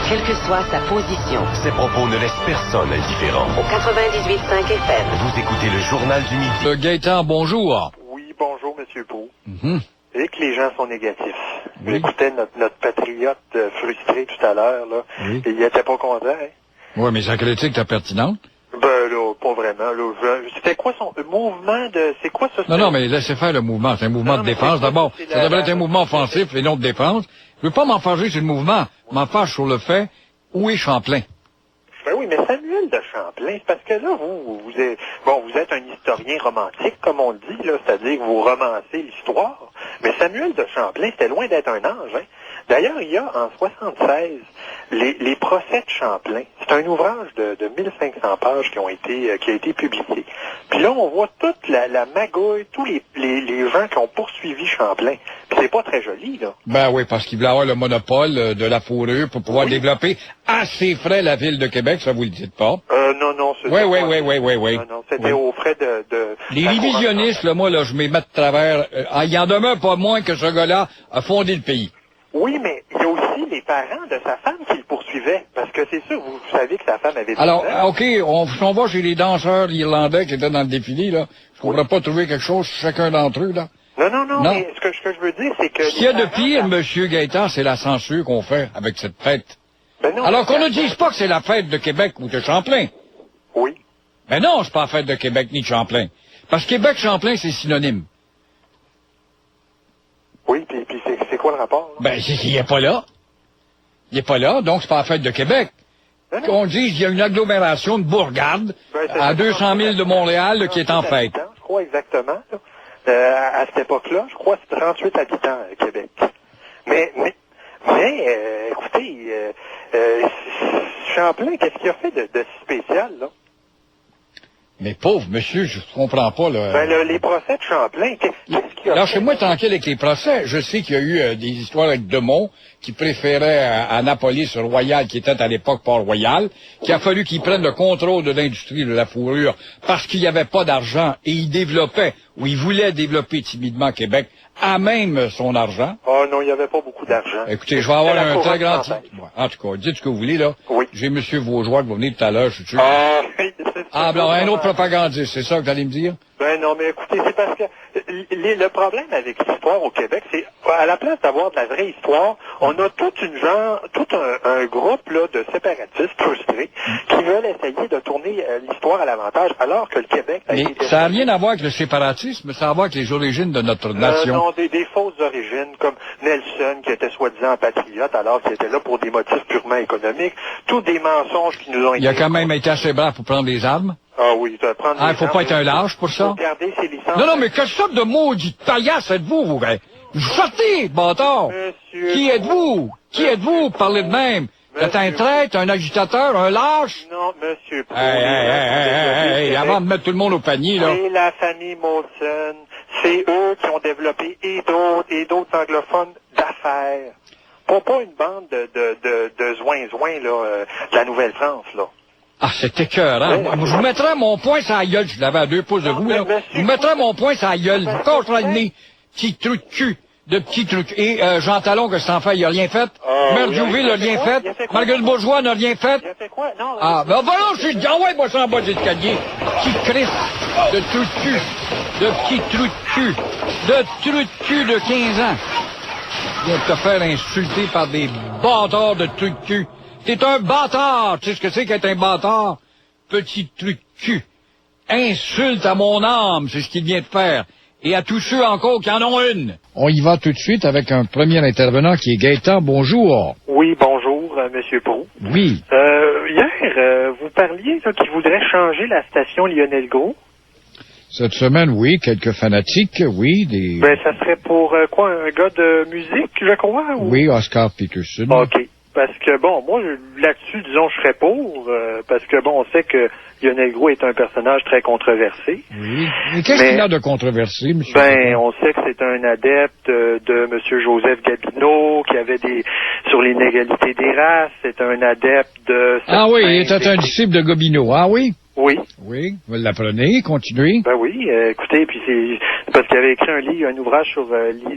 quelle que soit sa position. Ces propos ne laissent personne indifférent. Au 98.5 FM. Vous écoutez le Journal du Midi. Gaëtan, bonjour. Oui, bonjour, Monsieur Pau. Mm-hmm. Et que les gens sont négatifs. Oui. J'écoutais notre patriote frustré tout à l'heure, là. Oui. Et il était pas content, hein? Oui, mais sa critique est pertinente. Ben là, pas vraiment. Là, c'était quoi son mouvement de... C'est quoi ça? Non, mais laissez faire le mouvement. C'est un mouvement Non, de mais défense. c'est quoi, D'abord, c'est ça devrait être un mouvement offensif et non de défense. Je veux pas m'en fâcher sur le mouvement. M'en fâche sur le fait où est Champlain. Ben oui, mais Samuel de Champlain, c'est parce que là, vous êtes un historien romantique, comme on le dit, là, c'est-à-dire que vous romancez l'histoire. Mais Samuel de Champlain, c'était loin d'être un ange, hein. D'ailleurs, il y a en 76 les procès de Champlain. C'est un ouvrage de 1500 pages qui a été publié. Puis là, on voit toute la magouille, tous les gens qui ont poursuivi Champlain. Puis c'est pas très joli, là. Ben oui, parce qu'il voulait avoir le monopole de la fourrure pour pouvoir développer à ses frais la ville de Québec, ça vous le dites pas? Non, c'était Oui. Non, c'était aux frais de Les révisionnistes, là, moi, là, je m'y mets de travers. Il en demeure pas moins que ce gars-là a fondé le pays. Oui, mais il y a aussi les parents de sa femme qui le poursuivaient. Parce que c'est sûr, vous savez que sa femme avait... Alors, OK, on va chez les danseurs irlandais qui étaient dans le défilé, là. Je ne pourrais pas trouver quelque chose sur chacun d'entre eux, là. Non, mais ce que je veux dire, c'est que... Ce qu'il y a de pire, Monsieur Gaëtan, c'est la censure qu'on fait avec cette fête. Ben non, alors qu'on ne dise pas que c'est la fête de Québec ou de Champlain. Oui. Ben non, c'est pas la fête de Québec ni de Champlain. Parce que Québec-Champlain, c'est synonyme. Oui, puis c'est quoi le rapport? Là? Ben, il est pas là. Il est pas là, donc c'est pas la fête de Québec. Qu'on dise qu'il y a une agglomération de bourgades à 200 000 de Montréal là, qui est en fête. Je crois exactement. Là. À cette époque-là, je crois que c'est 38 habitants, Québec. Mais écoutez, Champlain, qu'est-ce qu'il a fait de si spécial, là? Mais pauvre monsieur, je comprends pas, là. Ben, les procès de Champlain, qu'est-ce qu'il a fait? Lâchez-moi tranquille avec les procès. Je sais qu'il y a eu des histoires avec Demont qui préférait à Annapolis Royal, qui était à l'époque Port-Royal, qu'il a fallu qu'il prenne le contrôle de l'industrie de la fourrure parce qu'il n'y avait pas d'argent et il développait, ou il voulait développer timidement Québec à même son argent. Oh non, il n'y avait pas beaucoup d'argent. Écoutez, je vais avoir un très grand... En tout cas, dites ce que vous voulez, là. Oui. J'ai M. Vaugeois qui va venir tout à l'heure, je suis sûr. Ben, un autre propagandiste, c'est ça que vous allez me dire? Ben non, mais écoutez, c'est parce que le problème avec l'histoire au Québec, c'est à la place d'avoir de la vraie histoire, on a tout un groupe là de séparatistes frustrés qui veulent essayer de tourner l'histoire à l'avantage, alors que le Québec a été... Ça n'a rien à voir avec le séparatisme, ça a à voir avec les origines de notre nation. Non, des fausses origines, comme Nelson, qui était soi-disant patriote, alors qu'il était là pour des motifs purement économiques. Tous des mensonges qui nous ont été... Il a quand même été assez brave pour prendre des armes. Ah oui, prendre des il faut pas être un lâche pour ça. Garder ses licences. Non, mais quelle sorte de maudit paillasse êtes-vous, vous? Sortez, bâtard! Monsieur... Qui êtes-vous? Qui êtes-vous? Parlez de même. Vous êtes un traître, un agitateur, un lâche? Non, monsieur... Hey, avant de mettre tout le monde au panier, là. C'est la famille Molson. C'est eux qui ont développé et d'autres anglophones d'affaires. Pas une bande de zouin-zouin, là, de la Nouvelle-France, là. Ah, c'est écœurant. Je vous mettrais mon poing sur la gueule, je l'avais à 2 pouces de vous, là. Je vous mettrais mon poing sur la gueule, vous casserez le nez. Petit trou de cul, de petit trou de cul. Et Jean Talon, que cet enfant, il a rien fait. Mère Diouville n'a rien fait. Marguerite Bourgeois n'a rien fait. Il a fait quoi? Non, ben voilà, je suis dit, moi ça en bas de l'escalier. Petit Christ de trou de cul, de petit trou de cul, de trou de cul de 15 ans. Viens te faire insulter par des bâtards de trou de cul. T'es un bâtard! Tu sais ce que c'est qu'être un bâtard? Petit truc cul. Insulte à mon âme, c'est ce qu'il vient de faire. Et à tous ceux encore qui en ont une. On y va tout de suite avec un premier intervenant qui est Gaëtan. Bonjour. Oui, bonjour, Monsieur Proulx. Oui. Hier, vous parliez qu'il voudrait changer la station Lionel Gros. Cette semaine, oui, quelques fanatiques, oui, des... Ben, ça serait pour quoi, un gars de musique, je crois? Ou... Oui, Oscar Peterson. OK. Parce que, bon, moi, là-dessus, disons, je serais pour, parce que, bon, on sait que Lionel Gros est un personnage très controversé. Oui. Mais qu'est-ce qu'il y a de controversé, monsieur? Ben, on sait que c'est un adepte de M. Joseph Gabineau, qui avait sur l'inégalité des races. C'est un adepte de... Ah oui, il était un disciple de Gobineau. Ah oui? Oui. Oui, vous l'apprenez, continuez. Ben oui, écoutez, puis c'est parce qu'il avait écrit un ouvrage sur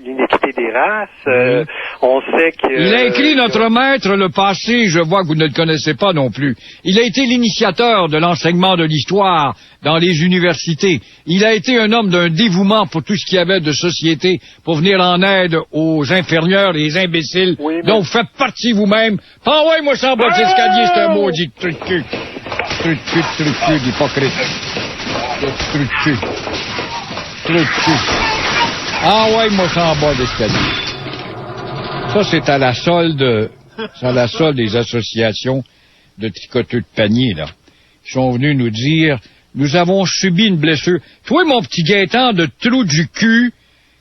l'inéquité des races. On sait que... Il a écrit Notre Maître le passé, je vois que vous ne le connaissez pas non plus. Il a été l'initiateur de l'enseignement de l'histoire dans les universités. Il a été un homme d'un dévouement pour tout ce qu'il y avait de société, pour venir en aide aux inférieurs et les imbéciles, dont vous faites partie vous-même. Ah ouais, moi, sans bas d'escalier, c'est un maudit truc-cul. Truc-cul d'hypocrite. Truc-cul. Ah ouais, moi, sans bas d'escalier. Ça, c'est à la solde des associations de tricoteux de panier, là. Ils sont venus nous dire, nous avons subi une blessure. Toi, mon petit Gaétan de trou du cul,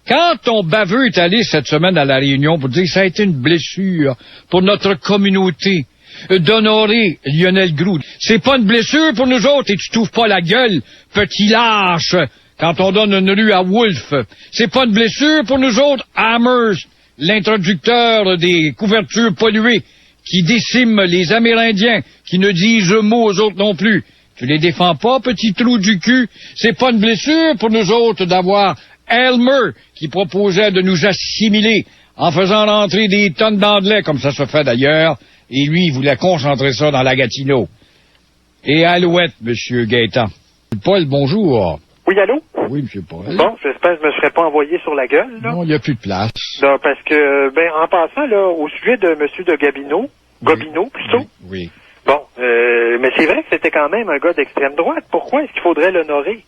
quand ton baveux est allé cette semaine à la Réunion pour dire que ça a été une blessure pour notre communauté, d'honorer Lionel Groulx. C'est pas une blessure pour nous autres et tu t'ouvres pas la gueule, petit lâche, quand on donne une rue à Wolfe. C'est pas une blessure pour nous autres, Hammers, l'introducteur des couvertures polluées, qui déciment les Amérindiens, qui ne disent un mot aux autres non plus. Tu les défends pas, petit trou du cul? C'est pas une blessure pour nous autres d'avoir Elmer, qui proposait de nous assimiler en faisant rentrer des tonnes d'anglais, comme ça se fait d'ailleurs, et lui, il voulait concentrer ça dans la Gatineau. Et Alouette, Monsieur Gaétan. Paul, bonjour. Oui, allô? Oui, Monsieur Paul. Bon, j'espère que je me serais pas envoyé sur la gueule, là. Non, il n'y a plus de place. Non, parce que, en passant, là, au sujet de Monsieur de Gobineau, plutôt. Oui. Bon, mais c'est vrai que c'était quand même un gars d'extrême droite. Pourquoi est-ce qu'il faudrait l'honorer?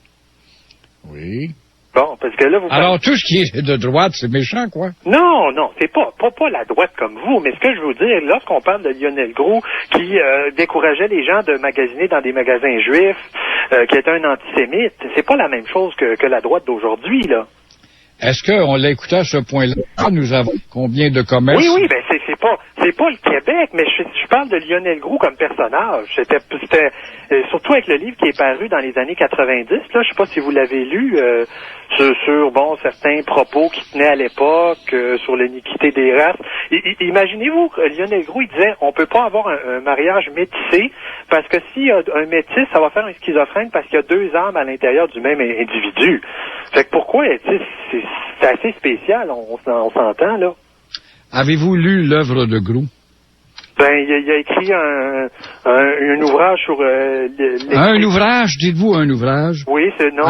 Oui. Bon, parce que là, vous... Alors, tout ce qui est de droite, c'est méchant, quoi? Non, c'est pas la droite comme vous, mais ce que je veux dire, lorsqu'on parle de Lionel Groulx, qui décourageait les gens de magasiner dans des magasins juifs, qui était un antisémite, c'est pas la même chose que la droite d'aujourd'hui, là. Est-ce qu'on l'a écouté à ce point-là? Nous avons combien de commerces? Oui, ben c'est pas le Québec, mais je parle de Lionel Groulx comme personnage. C'était surtout avec le livre qui est paru dans les années 90, là, je sais pas si vous l'avez lu, sur certains propos qu'il tenait à l'époque, sur l'iniquité des races. Imaginez-vous, Lionel Groulx, il disait, on peut pas avoir un mariage métissé, parce que s'il y a un métis, ça va faire un schizophrène parce qu'il y a deux âmes à l'intérieur du même individu. Fait que pourquoi, c'est assez spécial, on s'entend, là. Avez-vous lu l'œuvre de Groulx? Ben, il a écrit un ouvrage sur... un ouvrage? Dites-vous un ouvrage? Oui, c'est... Non,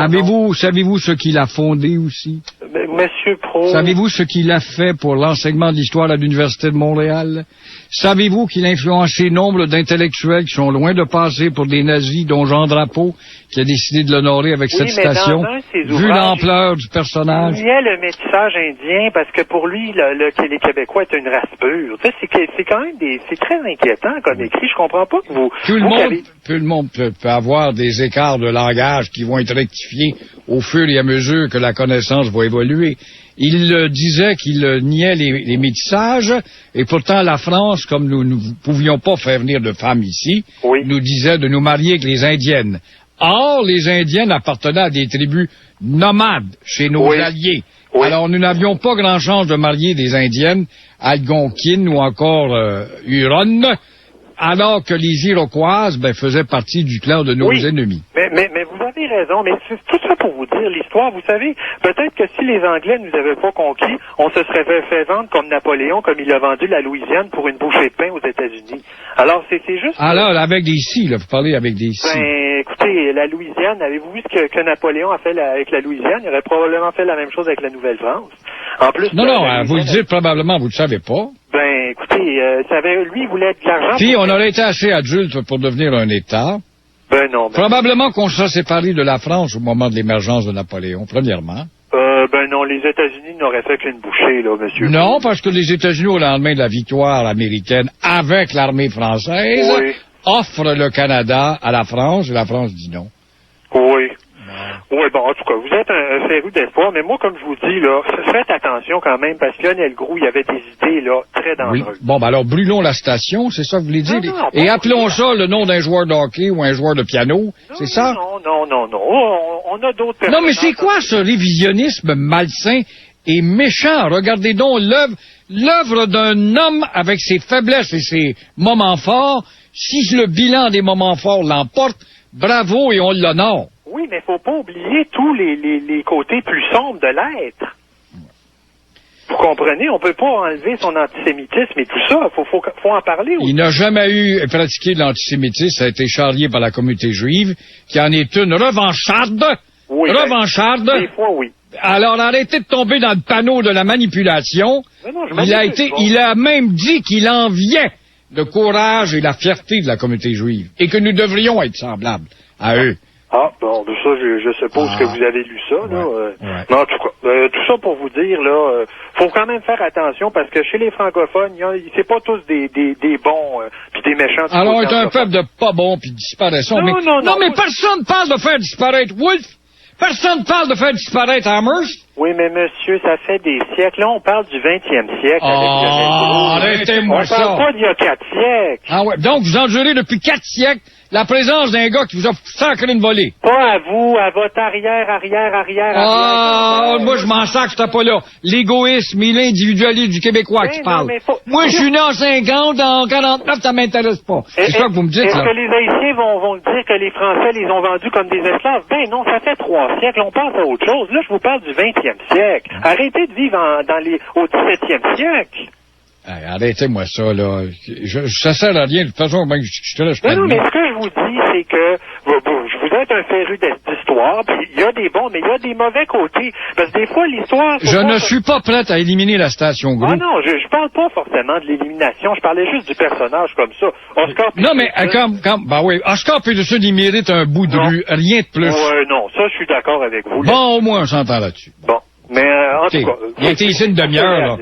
Savez-vous ce qu'il a fondé aussi? Monsieur Pro... Savez-vous ce qu'il a fait pour l'enseignement de l'histoire à l'Université de Montréal? Savez-vous qu'il a influencé nombre d'intellectuels qui sont loin de passer pour des nazis, dont Jean Drapeau, qui a décidé de l'honorer avec cette citation, vu l'ampleur du personnage? Il y a le métissage indien, parce que pour lui, les Québécois étaient une race pure. Tu sais, c'est quand même c'est très inquiétant comme écrit. Je comprends pas que vous... Tout le monde peut avoir des écarts de langage qui vont être rectifiés au fur et à mesure que la connaissance va évoluer. Il disait qu'il niait les métissages, et pourtant la France, comme nous ne pouvions pas faire venir de femmes ici, nous disait de nous marier avec les Indiennes. Or, les Indiennes appartenaient à des tribus nomades chez nos alliés. Oui. Alors, nous n'avions pas grand chance de marier des Indiennes algonquines ou encore Huronnes, alors que les Iroquoises faisaient partie du clan de nos ennemis. Mais vous avez raison, mais c'est tout ça pour vous dire l'histoire. Vous savez, peut-être que si les Anglais ne nous avaient pas conquis, on se serait fait vendre comme Napoléon, comme il a vendu la Louisiane pour une bouchée de pain aux États-Unis. Alors, c'est juste... Alors, avec des si, là, vous parlez avec des si. Ben, écoutez, la Louisiane, avez-vous vu ce que Napoléon a fait avec la Louisiane? Il aurait probablement fait la même chose avec la Nouvelle-France. En plus... Non, vous le dites probablement, vous le savez pas. Ben, écoutez, lui, il voulait de l'argent... Puis, on aurait été assez adulte pour devenir un État. Ben non. Probablement qu'on se serait séparé de la France au moment de l'émergence de Napoléon, premièrement. Ben non, les États-Unis n'auraient fait qu'une bouchée, là, monsieur. Non, parce que les États-Unis, au lendemain de la victoire américaine avec l'armée française, offrent le Canada à la France, et la France dit non. Oui. Oui, bon, en tout cas, vous êtes un féru d'espoir, mais moi, comme je vous dis, là, faites attention quand même, parce que Lionel Groulx, il y avait des idées, là, très dangereuses. Oui. Bon, alors, brûlons la station, c'est ça que vous voulez dire? Non, et appelons ça le nom d'un joueur de hockey ou un joueur de piano, c'est ça? Non. On a d'autres personnes. Non, mais c'est quoi ce révisionnisme malsain et méchant? Regardez donc l'œuvre d'un homme avec ses faiblesses et ses moments forts. Si le bilan des moments forts l'emporte, Bravo et on l'honore. Oui, mais faut pas oublier tous les côtés plus sombres de l'être. Vous comprenez? On peut pas enlever son antisémitisme et tout ça. Faut en parler aussi. Il n'a jamais eu pratiqué de l'antisémitisme. Ça a été charrié par la communauté juive, qui en est une revancharde. Oui, revancharde. Des fois, oui. Alors, arrêtez de tomber dans le panneau de la manipulation. Mais non, Il a même dit qu'il enviait le courage et la fierté de la communauté juive et que nous devrions être semblables à eux. Ah, bon, de ça, je suppose que vous avez lu ça, là. Ouais. Non, en tout cas, tout ça pour vous dire, là, faut quand même faire attention parce que chez les francophones, c'est pas tous des bons puis des méchants. Alors, on est un peuple de pas bons puis disparaissons. Non, mais personne parle de faire disparaître Wolfe. Personne parle de faire disparaître Amherst. Oui, mais monsieur, ça fait des siècles. Là, on parle du 20e siècle. Arrêtez-moi ça. On parle pas d'il y a 4 siècles. Ah ouais, donc vous endurez depuis 4 siècles la présence d'un gars qui vous a sacré une volée. Pas à vous, à votre arrière. Moi, je m'en sacre, j'étais pas là. L'égoïsme et l'individualisme du Québécois qui parle. Moi, je suis né en 50, en 49, ça m'intéresse pas. C'est ça que vous me dites, là. Est-ce que les Haïtiens vont dire que les Français les ont vendus comme des esclaves? Ben non, ça fait 3 siècles, on passe à autre chose. Là, je vous parle du 20e siècle. Arrêtez de vivre au 17e siècle. Hey, arrêtez-moi ça, là. Ça sert à rien. De toute façon, ben, je te laisse pas. Non, mais ce que je vous dis, c'est que vous êtes un féru d'histoire, puis il y a des bons, mais il y a des mauvais côtés. Parce que des fois, l'histoire... Je ne suis pas prête à éliminer la station groupe. Ah non, je parle pas forcément de l'élimination, je parlais juste du personnage comme ça. Oscar Peterson... Non, mais ben oui, Oscar Peterson, il mérite un bout de rue, rien de plus. Ouais, non, ça, je suis d'accord avec vous. Bon, au moins, on s'entend là-dessus. Bon, mais en tout cas... Il a été ici une demi-heure, là.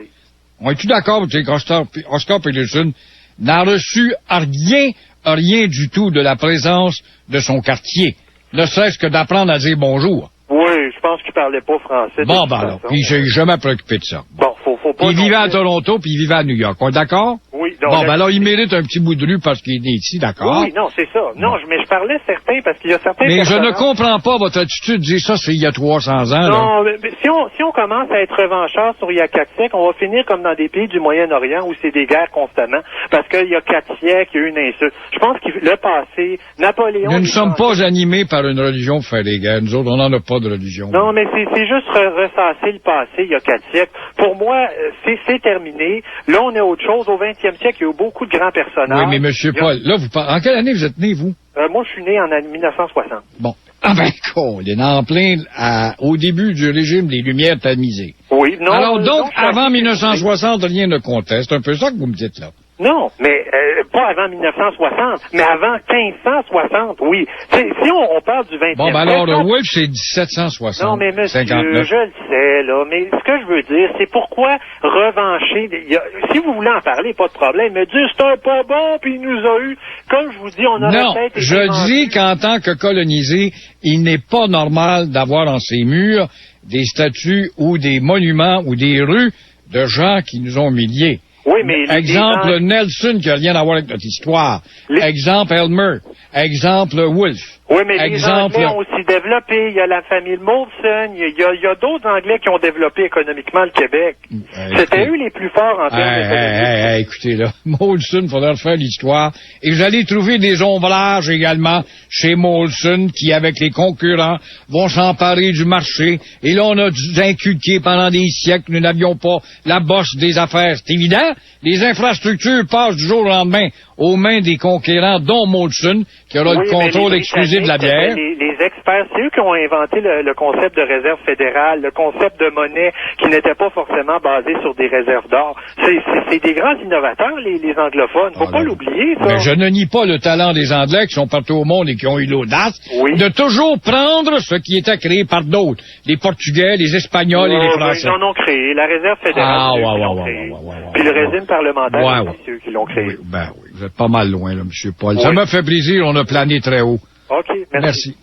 On est-tu d'accord qu'Oscar Peterson n'a reçu rien du tout de la présence de son quartier, ne serait-ce que d'apprendre à dire bonjour. Oui, je pense qu'il parlait pas français. Bon, ben alors, puis j'ai jamais préoccupé de ça. Bon, faut pas... Il vivait à Toronto, puis il vivait à New York. On est d'accord? Oui. Bon, ben alors, il mérite un petit bout de rue parce qu'il est né ici, d'accord? Oui, non, c'est ça. Non, mais je parlais certains parce qu'il y a certains... Mais je ne comprends pas votre attitude de dire ça, c'est il y a 300 ans, non, là. mais si on commence à être revanchard sur il y a 4 siècles, on va finir comme dans des pays du Moyen-Orient où c'est des guerres constamment. Parce qu'il y a 4 siècles, il y a eu une insulte. Je pense que le passé, Napoléon... Nous ne sommes pas animés par une religion pour faire des guerres. Nous autres, on n'en a pas de religion. Non, mais c'est juste ressasser le passé il y a 4 siècles. Pour moi, c'est terminé. Là, on est autre chose. Au 20e siècle, il y a eu beaucoup de grands personnages. Oui, mais monsieur Paul, là, vous parlez... En quelle année vous êtes né, vous? Moi, je suis né en 1960. Bon. Ah ben, il est en plein au début du régime des Lumières tamisées. Oui, non. Alors donc, non, avant 1960, rien ne comptait. C'est un peu ça que vous me dites, là. Non, mais pas avant 1960, mais avant 1560, oui. Si on parle du 20e Bon, ben alors, siècle, le Wolfe, c'est 1760. Non, mais monsieur, 59. je le sais, là, mais ce que je veux dire, c'est pourquoi revancher... si vous voulez en parler, pas de problème, mais dire c'est un pas bon, puis il nous a eu... Comme je vous dis, on aurait Non, peut-être été je dis qu'en tant que colonisé, il n'est pas normal d'avoir en ses murs des statues ou des monuments ou des rues de gens qui nous ont humiliés. Oui, mais exemple Nelson, qui n'a rien à voir avec notre histoire. Exemple Elmer. Exemple Wolfe. Oui, mais les Anglais ont aussi développé. Il y a la famille Molson. Il y a d'autres Anglais qui ont développé économiquement le Québec. C'était eux les plus forts en termes d'économie. Écoutez, là, Molson, il faudrait refaire l'histoire. Et vous allez trouver des ombrages également chez Molson qui, avec les concurrents, vont s'emparer du marché. Et là, on a inculqué pendant des siècles, nous n'avions pas la bosse des affaires. C'est évident. Les infrastructures passent du jour au lendemain aux mains des conquérants, dont Molson, qui aura le contrôle exclusif de la bière. Les experts, c'est eux qui ont inventé le concept de réserve fédérale, le concept de monnaie qui n'était pas forcément basé sur des réserves d'or. C'est des grands innovateurs, les anglophones. Faut pas l'oublier, ça. Mais je ne nie pas le talent des Anglais qui sont partout au monde et qui ont eu l'audace de toujours prendre ce qui était créé par d'autres. Les Portugais, les Espagnols et les Français. Ils en ont créé. La réserve fédérale, c'est eux qui l'ont créé. Puis le régime parlementaire, c'est eux qui l'ont créé. Oui, vous êtes pas mal loin, là, M. Paul. Ça m'a fait plaisir, on a plané très haut. OK, merci.